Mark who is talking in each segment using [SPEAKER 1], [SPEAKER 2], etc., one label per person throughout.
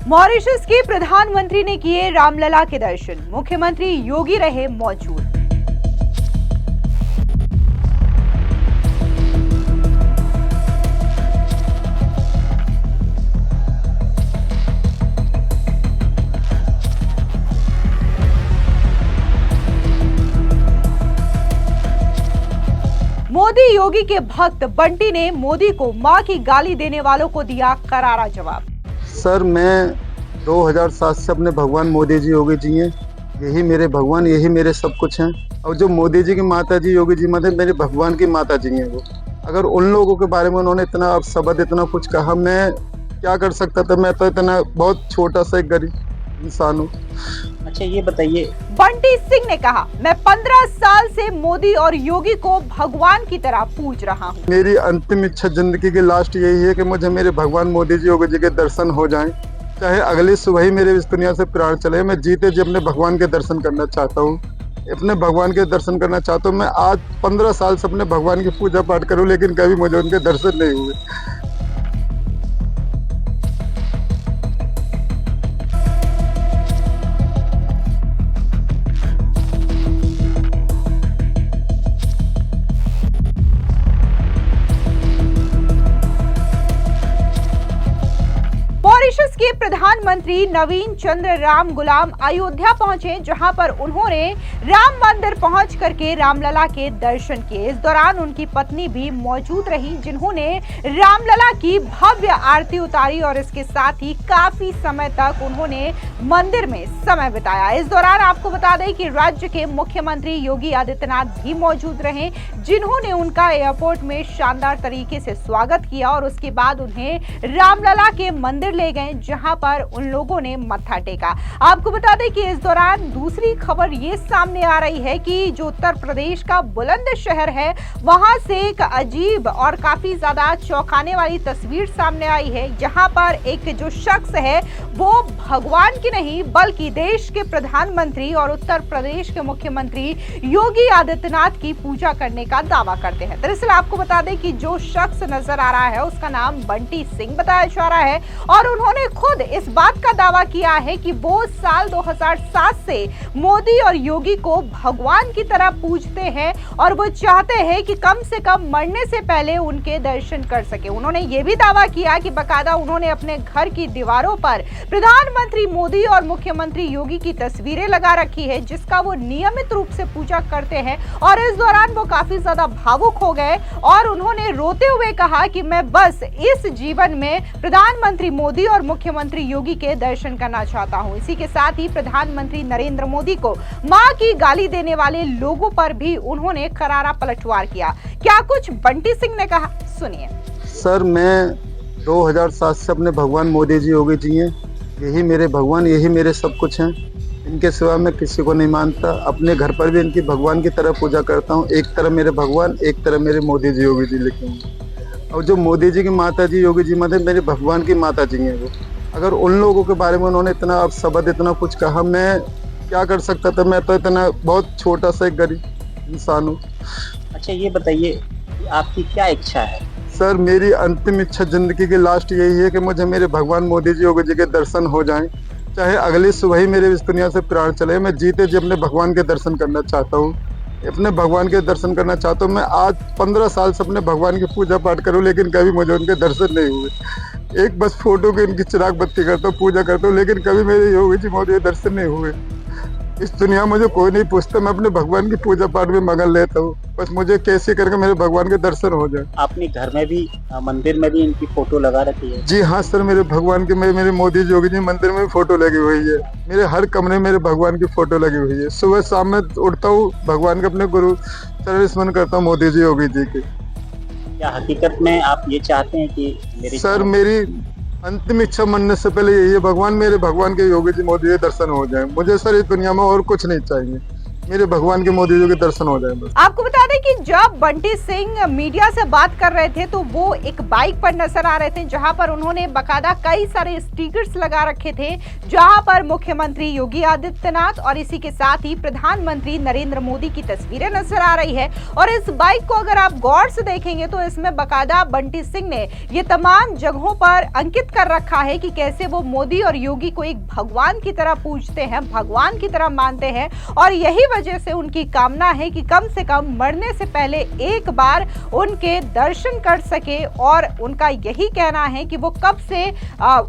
[SPEAKER 1] Mauritius के प्रधानमंत्री ने किए रामलला के दर्शन, मुख्यमंत्री योगी रहे मौजूद। मोदी योगी के भक्त बंटी ने मोदी को मां की गाली देने वालों को दिया करारा जवाब।
[SPEAKER 2] सर, मैं 2007 से अपने भगवान मोदी जी योगी जी हैं, यही मेरे भगवान, यही मेरे सब कुछ हैं। और जो मोदी जी की माता जी योगी जी मतलब मेरे भगवान की माता जी हैं वो। अगर उन लोगों के बारे में उन्होंने इतना अपशब्द इतना कुछ कहा, मैं क्या कर सकता था? मैं तो इतना बहुत छोटा सा एक गरीब इंसान हूँ।
[SPEAKER 3] अच्छा, ये बताइए,
[SPEAKER 1] बंटी सिंह ने कहा, मैं 15 साल से मोदी और योगी को भगवान की तरह पूज रहा हूँ।
[SPEAKER 2] मेरी अंतिम इच्छा जिंदगी की लास्ट यही है कि मुझे मेरे भगवान मोदी जी योगी जी के दर्शन हो जाएं, चाहे अगली सुबह ही मेरे इस दुनिया से प्राण चले। मैं जीते जी अपने भगवान के दर्शन करना चाहता हूँ, अपने भगवान के दर्शन करना चाहता हूँ। मैं आज 15 साल से अपने भगवान की पूजा पाठ करूँ, लेकिन कभी मुझे उनके दर्शन नहीं हुए।
[SPEAKER 1] मॉरिशस के प्रधानमंत्री नवीन चंद्र राम गुलाम अयोध्या पहुंचे, जहां पर उन्होंने राम मंदिर पहुंच करके रामलला के दर्शन किए। इस दौरान उनकी पत्नी भी मौजूद रही, जिन्होंने रामलला की भव्य आरती उतारी और इसके साथ ही काफी समय तक उन्होंने मंदिर में समय बिताया। इस दौरान आपको बता दें कि राज्य के मुख्यमंत्री योगी आदित्यनाथ भी मौजूद रहे, जिन्होंने उनका एयरपोर्ट में शानदार तरीके से स्वागत किया और उसके बाद उन्हें रामलला के मंदिर ले गए, जहां पर उन लोगों ने मत्था टेका। आपको बता दें कि इस दौरान दूसरी खबर ये सामने आ रही है कि जो उत्तर प्रदेश का बुलंदशहर है, वहां से एक अजीब और काफी ज्यादा चौंकाने वाली तस्वीर सामने आई है, जहां पर एक जो शख्स है वो भगवान की नहीं बल्कि देश के प्रधानमंत्री और उत्तर प्रदेश के मुख्यमंत्री योगी आदित्यनाथ की पूजा करने का दावा करते हैं। दरअसल आपको बता दें कि जो शख्स नजर आ रहा है उसका नाम बंटी सिंह बताया जा रहा है और उन्होंने खुद इस बात का दावा किया है कि वो साल 2007 से मोदी और योगी को भगवान की तरह पूजते हैं और वो चाहते हैं कि कम से कम मरने से पहले उनके दर्शन कर सके। उन्होंने ये भी दावा किया कि बकायदा उन्होंने अपने घर की दीवारों पर प्रधानमंत्री मोदी और मुख्यमंत्री योगी की तस्वीरें लगा रखी है, जिसका वो नियमित रूप से पूजा करते हैं। और इस दौरान वो काफी ज्यादा भावुक हो गए और उन्होंने रोते हुए कहा कि मैं बस इस जीवन में प्रधानमंत्री मोदी और मुख्यमंत्री योगी के दर्शन करना चाहता हूं। इसी के साथ ही प्रधानमंत्री नरेंद्र मोदी को मां की गाली देने वाले लोगों पर भी उन्होंने करारा पलटवार किया। क्या कुछ बंटी सिंह ने कहा, सुनिए।
[SPEAKER 2] सर, मैं 2007 से अपने भगवान मोदी जी योगी जी हैं, यही मेरे भगवान, यही मेरे सब कुछ हैं। इनके सिवा मैं किसी को नहीं मानता। अपने घर पर भी इनकी भगवान की तरह पूजा करता हूँ। एक तरफ मेरे भगवान, एक तरफ मेरे मोदी जी योगी जी लिखे हैं। और जो मोदी जी की माता जी योगी जी मतलब मेरे भगवान की माता जी हैं वो। अगर उन लोगों के बारे में उन्होंने इतना अपशब्द इतना कुछ कहा, मैं क्या कर सकता था? मैं तो इतना बहुत छोटा सा एक गरीब इंसान हूँ।
[SPEAKER 3] अच्छा, ये बताइए, आपकी क्या इच्छा है?
[SPEAKER 2] सर, मेरी अंतिम इच्छा जिंदगी की लास्ट यही है कि मुझे मेरे भगवान मोदी जी योगी जी के दर्शन हो जाएं, चाहे अगली सुबह ही मेरे इस दुनिया से प्राण चले। मैं जीते जी अपने भगवान के दर्शन करना चाहता हूँ, अपने भगवान के दर्शन करना चाहता हूँ। मैं आज 15 साल से अपने भगवान की पूजा पाठ करूँ, लेकिन कभी मुझे उनके दर्शन नहीं हुए। एक बस फोटो की इनकी चिराग बत्ती करता हूँ, पूजा करता हूँ, लेकिन कभी मेरे योगी जी मोदी के दर्शन नहीं हुए। इस दुनिया में मुझे कोई नहीं पूछता, मैं अपने भगवान की पूजा पाठ में मगन लेता हूँ। बस मुझे कैसे करके मेरे भगवान के दर्शन हो जाए।
[SPEAKER 3] आपने घर में भी मंदिर में भी इनकी फोटो लगा रखी है?
[SPEAKER 2] जी हाँ सर, मेरे भगवान के मेरे मोदी जी योगी जी मंदिर में फोटो लगी हुई है। मेरे हर कमरे में मेरे भगवान की फोटो लगी हुई है। सुबह शाम में उठता हूँ, भगवान के अपने गुरु चरण स्मरण करता हूँ मोदी जी योगी जी के।
[SPEAKER 3] क्या हकीकत में आप ये चाहते हैं कि
[SPEAKER 2] सर, मेरी अंतिम इच्छा मरने से पहले यही है, भगवान मेरे भगवान के योगी जी मोदी के दर्शन हो जाए। मुझे सर इस दुनिया में और कुछ नहीं चाहिए। मेरे भगवान के मोदी जी के दर्शन हो जाए बस।
[SPEAKER 1] आपको बता दें कि जब बंटी सिंह मीडिया से बात कर रहे थे तो वो एक बाइक पर नजर आ रहे थे, जहां पर उन्होंने बकायदा कई सारे स्टिकर्स लगा रखे थे, जहां पर मुख्यमंत्री योगी आदित्यनाथ और इसी के साथ ही प्रधानमंत्री नरेंद्र मोदी की तस्वीरें नजर आ रही है। और इस बाइक को अगर आप गौर से देखेंगे तो इसमें बकायदा बंटी सिंह ने ये तमाम जगहों पर अंकित कर रखा है कि कैसे वो मोदी और योगी को एक भगवान की तरह पूजते हैं, भगवान की तरह मानते हैं, और यही वजह से उनकी कामना है कि कम से कम मरने से पहले एक बार उनके दर्शन कर सके। और उनका यही कहना है कि वो कब से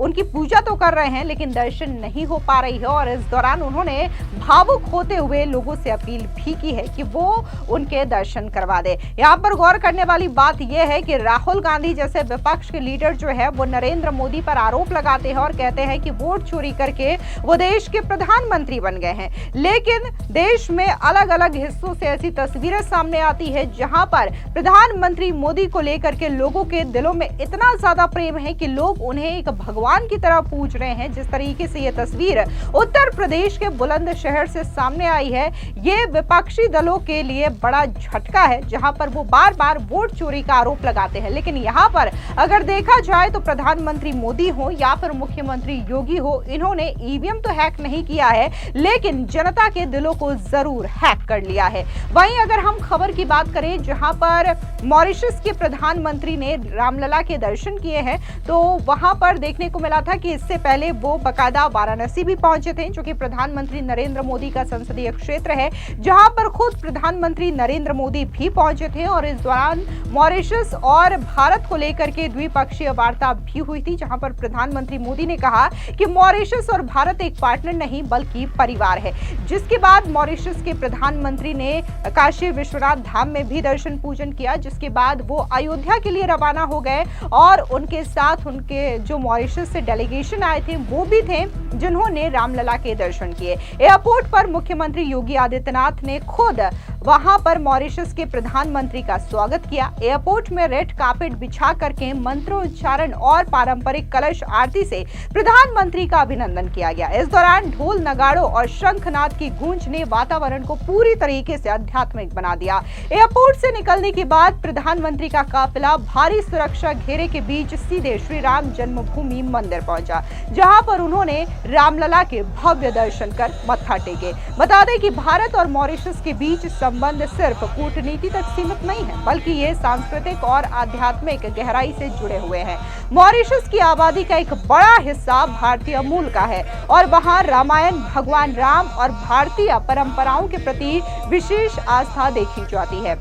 [SPEAKER 1] उनकी पूजा तो कर रहे हैं लेकिन दर्शन नहीं हो पा रही है। और इस दौरान उन्होंने भावुक होते हुए लोगों से अपील भी की है कि वो उनके दर्शन करवा दे। यहाँ पर गौर करने वाली बात यह है कि राहुल गांधी जैसे विपक्ष के लीडर जो है वो नरेंद्र मोदी पर आरोप लगाते हैं और कहते हैं कि वोट चोरी करके वो देश के प्रधानमंत्री बन गए हैं। लेकिन देश में अलग अलग हिस्सों से ऐसी तस्वीरें सामने आती है जहां पर प्रधानमंत्री मोदी को लेकर के लोगों के दिलों में इतना ज्यादा प्रेम है कि लोग उन्हें एक भगवान की तरह पूज रहे हैं। जिस तरीके से ये तस्वीर उत्तर प्रदेश के बुलंदशहर से सामने आई है, ये विपक्षी दलों के लिए बड़ा झटका है, जहां पर वो बार बार वोट चोरी का आरोप लगाते हैं। लेकिन यहाँ पर अगर देखा जाए तो प्रधानमंत्री मोदी हो या फिर मुख्यमंत्री योगी हो, इन्होंने ईवीएम तो हैक नहीं किया है लेकिन जनता के दिलों को जरूर हैक कर लिया है। वहीं अगर हम खबर की बात करें जहां पर मॉरिशस के प्रधानमंत्री ने रामलला के दर्शन किए हैं, तो वहां पर देखने को मिला था कि इससे पहले वो बकायदा वाराणसी भी पहुंचे थे, जो कि प्रधानमंत्री नरेंद्र मोदी का संसदीय क्षेत्र है, जहां पर खुद प्रधानमंत्री नरेंद्र मोदी भी पहुंचे थे। और इस दौरान मॉरिशस और भारत को लेकर के द्विपक्षीय वार्ता भी हुई थी, जहां पर प्रधानमंत्री मोदी ने कहा कि मॉरिशस और भारत एक पार्टनर नहीं बल्कि परिवार है। जिसके बाद मॉरिशस के प्रधानमंत्री ने काशी विश्वनाथ धाम में भी दर्शन पूजन किया, जिसके बाद वो अयोध्या के लिए रवाना हो गए और उनके साथ उनके जो मॉरिशस से डेलीगेशन आए थे वो भी थे, जिन्होंने रामलला के दर्शन किए। एयरपोर्ट पर मुख्यमंत्री योगी आदित्यनाथ ने खुद वहां पर मॉरिशस के प्रधानमंत्री का स्वागत किया। एयरपोर्ट में रेड कार्पेट बिछा करके मंत्रोच्चारण और पारंपरिक कलश आरती से प्रधानमंत्री का अभिनंदन किया गया। इस दौरान ढोल नगाड़ों और शंखनाद की गूंज ने वातावरण को पूरी तरीके से आध्यात्मिक बना दिया। एयरपोर्ट से निकलने के बाद प्रधानमंत्री का काफिला भारी सुरक्षा घेरे के बीच सीधे श्री राम जन्मभूमि मंदिर पहुंचा, जहां पर उन्होंने रामलला के भव्य दर्शन कर मत्था टेके। बता दें कि भारत और मॉरिशस के बीच संबंध सिर्फ कूटनीति तक सीमित नहीं है, बल्कि ये सांस्कृतिक और आध्यात्मिक गहराई से जुड़े हुए हैं। मॉरिशस की आबादी का एक बड़ा हिस्सा भारतीय मूल का है और वहां रामायण, भगवान राम और भारतीय परंपराओं के प्रति विशेष आस्था देखी जाती है।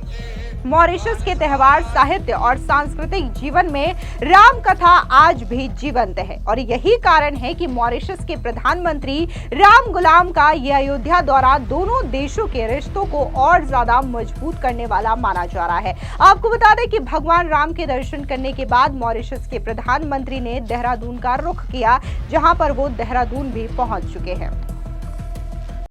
[SPEAKER 1] मॉरिशस के त्योहार, साहित्य और सांस्कृतिक जीवन में राम कथा आज भी जीवंत है और यही कारण है कि मॉरिशस के प्रधानमंत्री राम गुलाम का यह अयोध्या दौरा दोनों देशों के रिश्तों को और ज्यादा मजबूत करने वाला माना जा रहा है। आपको बता दें कि भगवान राम के दर्शन करने के बाद मॉरिशस के प्रधानमंत्री ने देहरादून का रुख किया, जहां पर वो देहरादून भी पहुंच चुके हैं।